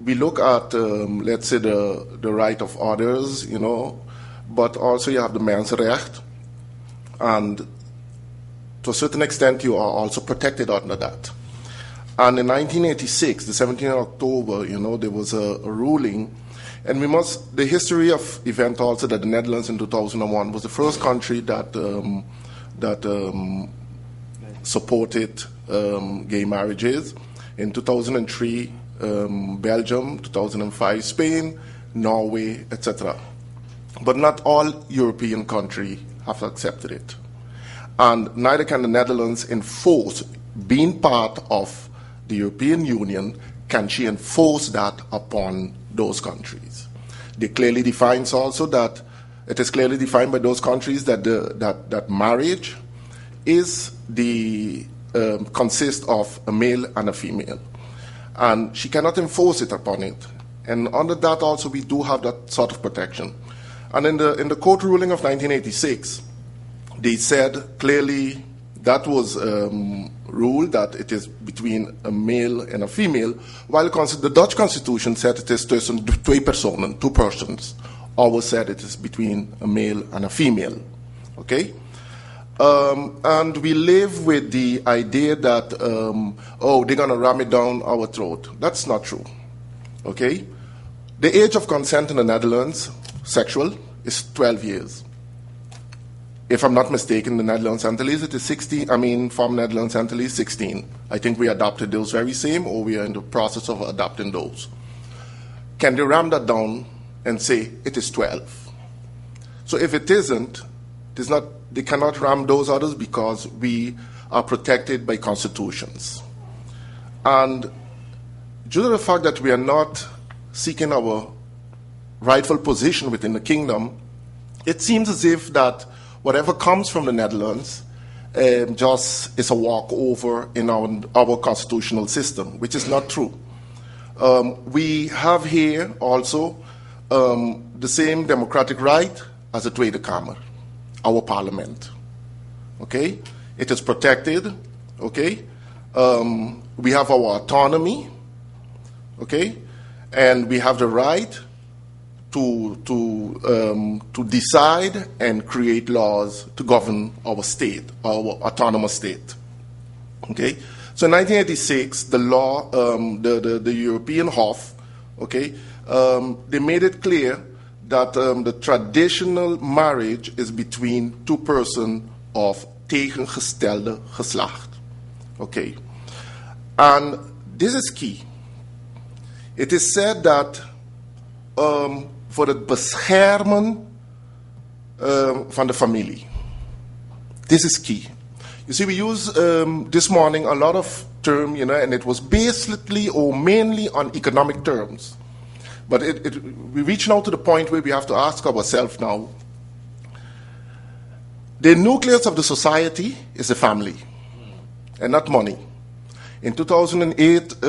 we look at, let's say, the right of others, but also you have the mensenrecht, and to a certain extent you are also protected under that. And in 1986, the 17th of October, there was a ruling, and the history of event also that the Netherlands in 2001 was the first country that supported gay marriages. In 2003, Belgium, 2005, Spain, Norway, etc. But not all European countries have accepted it. And neither can the Netherlands enforce, being part of the European Union, can she enforce that upon those countries. They clearly defines also that it is clearly defined by those countries that that marriage is consists of a male and a female, and she cannot enforce it upon it. And under that also we do have that sort of protection. And in the court ruling of 1986, they said clearly that was ruled that it is between a male and a female, while the Dutch constitution said it is twee personen, two persons. Ours said it is between a male and a female. Okay? And we live with the idea that, they're going to ram it down our throat. That's not true. Okay? The age of consent in the Netherlands, sexual, is 12 years. If I'm not mistaken, the Netherlands Antilles, it is 16. From Netherlands Antilles, 16. I think we adopted those very same, or we are in the process of adopting those. Can they ram that down and say it is 12? So if it isn't, they cannot ram those others because we are protected by constitutions. And due to the fact that we are not seeking our rightful position within the kingdom, it seems as if that whatever comes from the Netherlands just is a walkover in our constitutional system, which is not true. We have here also the same democratic right as the Tweede Kamer, our parliament. Okay? It is protected. Okay? We have our autonomy. Okay? And we have the right to decide and create laws to govern our state, our autonomous state. Okay, so in 1986, the law, the European Hof, okay, they made it clear that the traditional marriage is between two persons of tegengestelde geslacht. Okay, and this is key. It is said that voor het beschermen van de familie. This is key. You see, we use this morning a lot of term, and it was basically or mainly on economic terms. But we reach now to the point where we have to ask ourselves now, the nucleus of the society is the family, and not money. In 2008,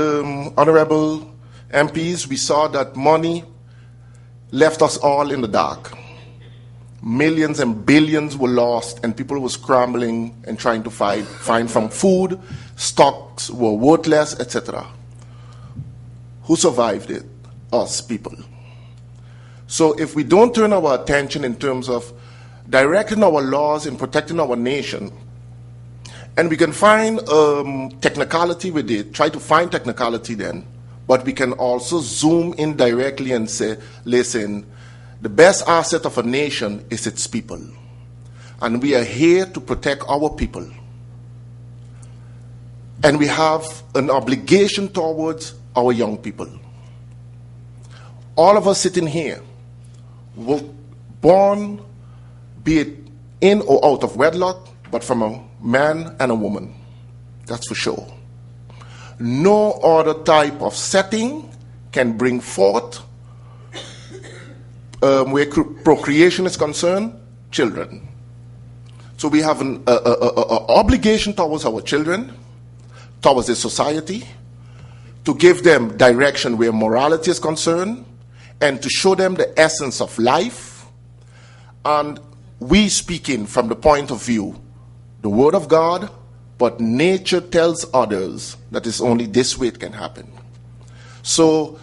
honorable MPs, we saw that money left us all in the dark. Millions and billions were lost, and people were scrambling and trying to find from food. Stocks were worthless, etc. Who survived it? Us people. So if we don't turn our attention in terms of directing our laws and protecting our nation, and we can find technicality with it, try to find technicality then, but we can also zoom in directly and say, listen, the best asset of a nation is its people. And we are here to protect our people. And we have an obligation towards our young people. All of us sitting here were born, be it in or out of wedlock, but from a man and a woman. That's for sure. No other type of setting can bring forth, where procreation is concerned, children. So we have an obligation towards our children, towards the society, to give them direction where morality is concerned, and to show them the essence of life. And we speaking from the point of view, the Word of God, but nature tells others that it's only this way it can happen. So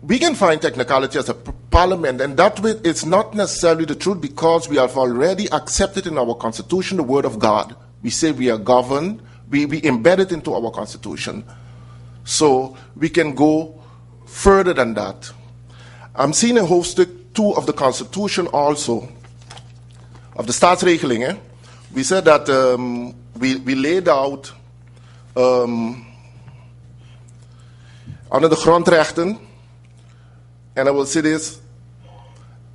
we can find technicality as a parliament, and that way it's not necessarily the truth because we have already accepted in our constitution the word of God. We say we are governed, we embed it into our constitution. So we can go further than that. I'm seeing in hoofdstuk 2 of the constitution also, of the staatsregeling, we said that we laid out under de grondrechten, en I will say this,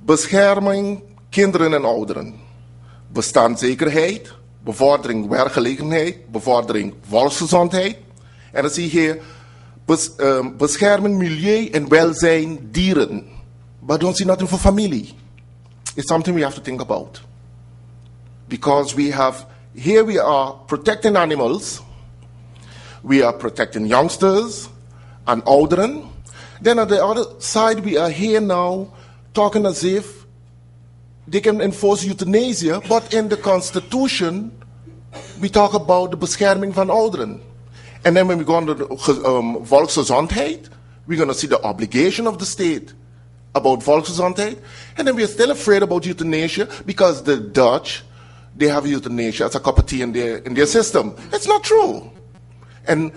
bescherming kinderen en ouderen, bestaanszekerheid, bevordering werkgelegenheid, bevordering volksgezondheid, en dan zie je hier bescherming milieu en welzijn dieren. But don't see nothing for family. It's something we have to think about. Because here we are protecting animals, we are protecting youngsters and ouderen. Then on the other side, we are here now talking as if they can enforce euthanasia, but in the Constitution, we talk about the bescherming van ouderen. And then when we go on to volksgezondheid, we're going to see the obligation of the state about volksgezondheid. And then we're still afraid about euthanasia because the Dutch, they have euthanasia as a cup of tea in their system. It's not true. And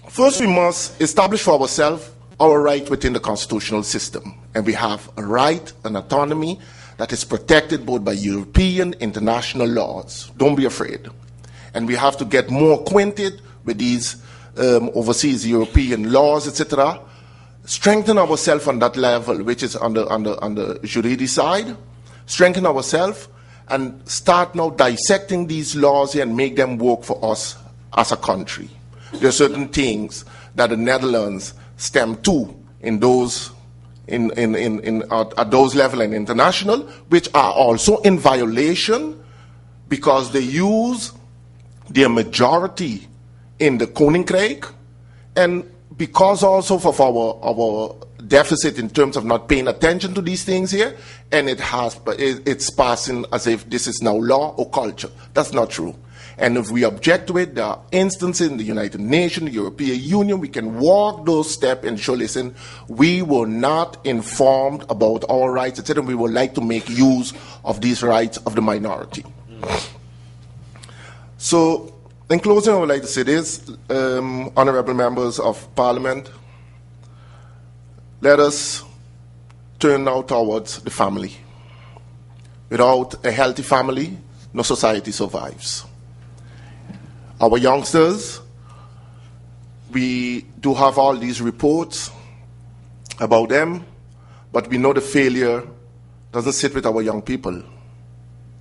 first we must establish for ourselves our right within the constitutional system. And we have a right, an autonomy that is protected both by European, international laws. Don't be afraid. And we have to get more acquainted with these overseas European laws, etc. Strengthen ourselves on that level, which is on the juridic side. Strengthen ourselves and start now dissecting these laws here and make them work for us as a country. There are certain things that the Netherlands stem to in those at those level and international, which are also in violation because they use their majority in the Koninkrijk, and because also of our deficit in terms of not paying attention to these things here, and it's passing as if this is now law or culture. That's not true. And if we object to it, there are instances in the United Nations, the European Union, we can walk those steps and show, listen, we were not informed about our rights, etc. We would like to make use of these rights of the minority. So, in closing, I would like to say this, honorable members of Parliament, let us turn now towards the family. Without a healthy family, no society survives. Our youngsters, we do have all these reports about them, but we know the failure doesn't sit with our young people.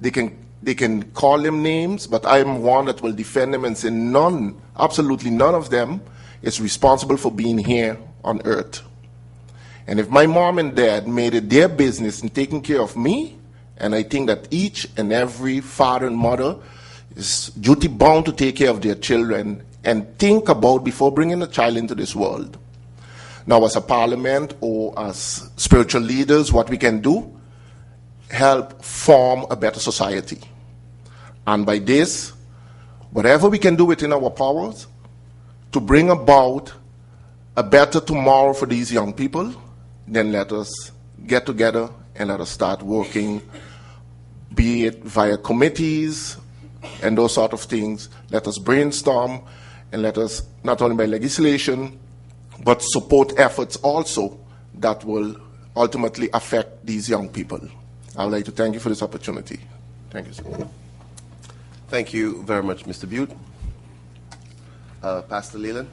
They can call them names, but I am one that will defend them and say none, absolutely none of them is responsible for being here on earth. And if my mom and dad made it their business in taking care of me, and I think that each and every father and mother is duty bound to take care of their children and think about before bringing a child into this world. Now, as a parliament or as spiritual leaders, what we can do, help form a better society. And by this, whatever we can do within our powers to bring about a better tomorrow for these young people, then let us get together and let us start working, be it via committees and those sort of things. Let us brainstorm and let us, not only by legislation, but support efforts also that will ultimately affect these young people. I would like to thank you for this opportunity. Thank you, sir. Thank you very much, Mr. Butte. Pastor Leland.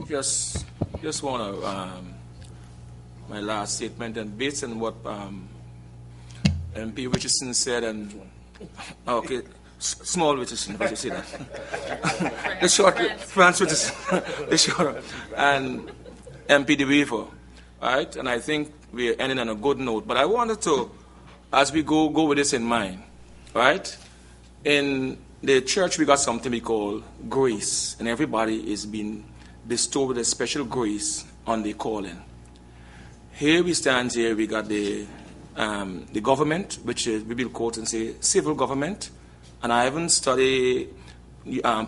Just want to, my last statement, and based on what MP Richardson said, and okay, small Richardson, if I should say that. The short, Franz Richardson, the short, and MP De Wever, right? And I think we're ending on a good note. But I wanted to, as we go with this in mind, right? In the church, we got something we call grace, and everybody is being bestowed with a special grace on their calling. Here we stand here, we got the government, which is, we will quote and say, civil government, and I haven't studied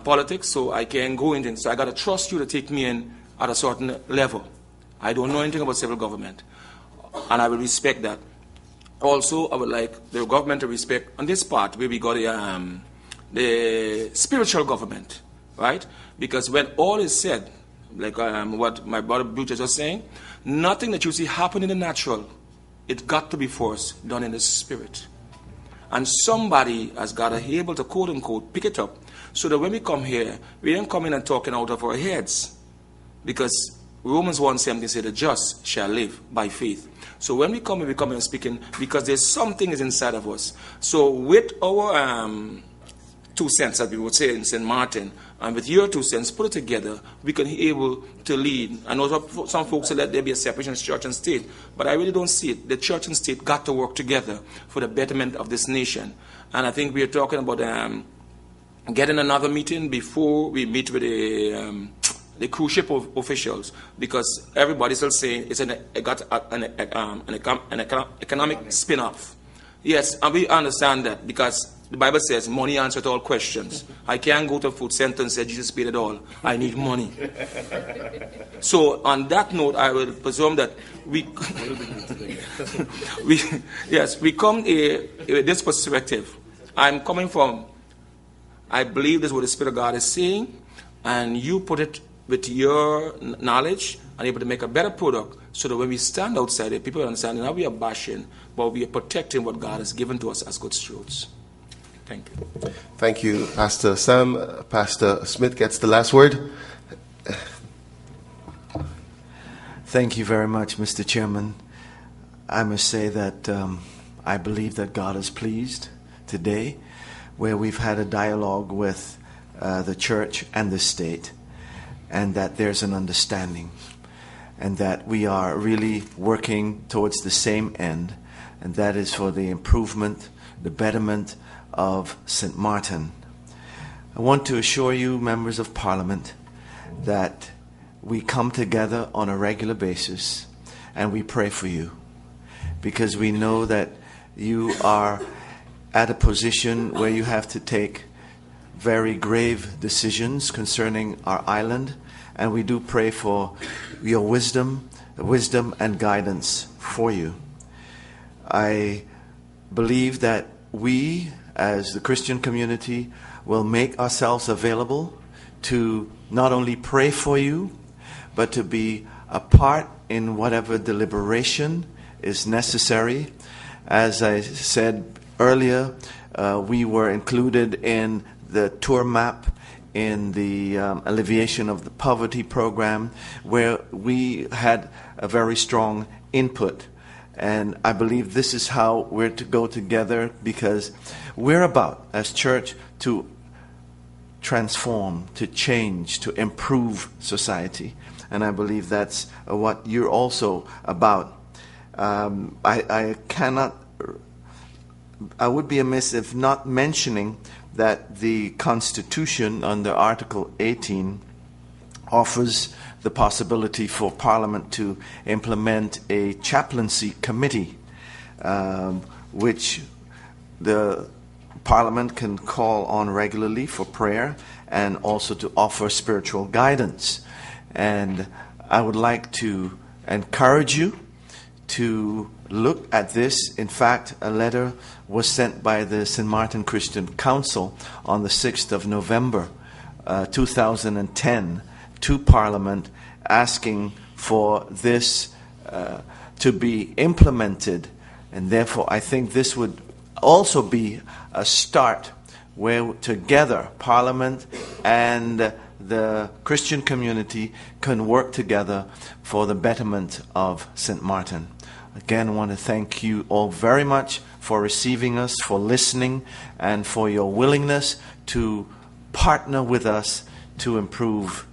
politics, so I can't go into it. So I got to trust you to take me in at a certain level. I don't know anything about civil government, and I will respect that. Also, I would like the government to respect on this part where we got the spiritual government, right? Because when all is said, like what my brother Butcher was saying, nothing that you see happen in the natural, it got to be first done in the spirit. And somebody has got to be able to, quote unquote, pick it up, so that when we come here, we don't come in and talking out of our heads. Because Romans 1:17 says, the just shall live by faith. So when we come and speaking, because there's something is inside of us. So with our 2 cents, as we would say in St. Martin, and with your 2 cents, put it together, we can be able to lead. I know some folks say that there be a separation of church and state, but I really don't see it. The church and state got to work together for the betterment of this nation. And I think we are talking about getting another meeting before we meet with the cruise ship officials, because everybody's still saying it's an economic spin-off. Yes, and we understand that, because the Bible says money answers all questions. I can't go to a food center and say Jesus paid it all. I need money. So on that note, I will presume that we come with this perspective. I'm coming from, I believe this is what the Spirit of God is saying, and you put it with your knowledge and able to make a better product, so that when we stand outside it, people understand now we are bashing, but we are protecting what God has given to us as good stewards. Thank you. Thank you, Pastor Sam. Pastor Smith gets the last word. Thank you very much, Mr. Chairman. I must say that I believe that God is pleased today, where we've had a dialogue with the church and the state, and that there's an understanding, and that we are really working towards the same end, and that is for the improvement, the betterment of St. Martin. I want to assure you, members of Parliament, that we come together on a regular basis and we pray for you, because we know that you are at a position where you have to take very grave decisions concerning our island, and we do pray for your wisdom and guidance for you. I believe that we, as the Christian community, will make ourselves available to not only pray for you, but to be a part in whatever deliberation is necessary. As I said earlier, we were included in the tour map in the alleviation of the poverty program, where we had a very strong input. And I believe this is how we're to go together, because we're about, as church, to transform, to change, to improve society. And I believe that's what you're also about. I would be amiss if not mentioning that the Constitution under Article 18 offers the possibility for Parliament to implement a chaplaincy committee, which the Parliament can call on regularly for prayer and also to offer spiritual guidance. And I would like to encourage you to look at this. In fact, a letter was sent by the St. Martin Christian Council on the 6th of November 2010 to Parliament, asking for this to be implemented. And therefore, I think this would also be a start where together Parliament and the Christian community can work together for the betterment of St. Martin. Again, I want to thank you all very much for receiving us, for listening, and for your willingness to partner with us to improve